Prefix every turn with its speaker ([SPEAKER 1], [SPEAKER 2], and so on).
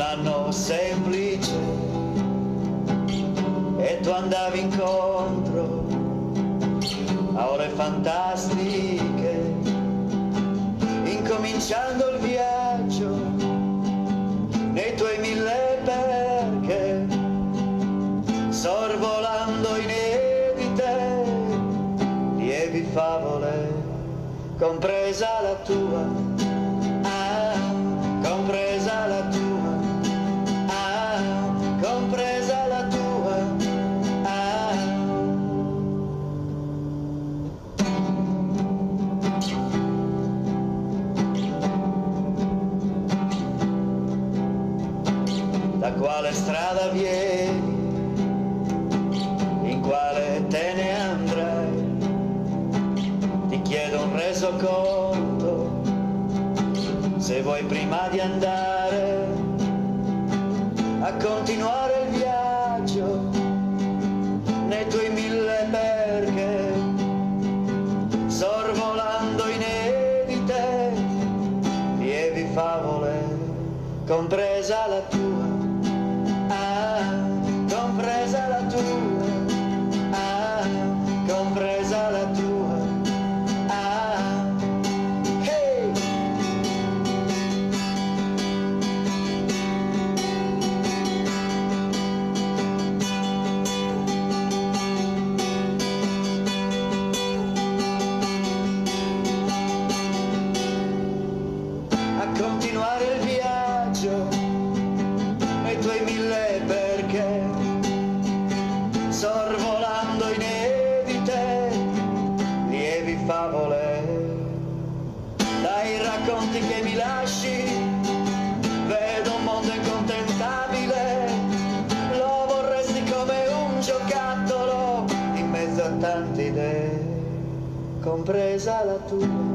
[SPEAKER 1] anno semplice e tu andavi incontro a ore fantastiche, incominciando il viaggio nei tuoi 1000 perché, sorvolando inedite lievi favole, compresa la tua, compresa la tua, compresa la tua, Da quale strada vieni, in quale te ne andrai, ti chiedo un resoconto, se vuoi prima di andare a continuare il viaggio nei tuoi 1000 perché, sorvolando inedite lievi favole, compresa la tua, compresa la tua, compresa la tua, hey! A continuare il viaggio nei tuoi 1000 perché, sorvolando inedite lievi favole, dai racconti che mi lasci vedo un mondo incontentabile, lo vorresti come un giocattolo in mezzo a tante idee, compresa la tua.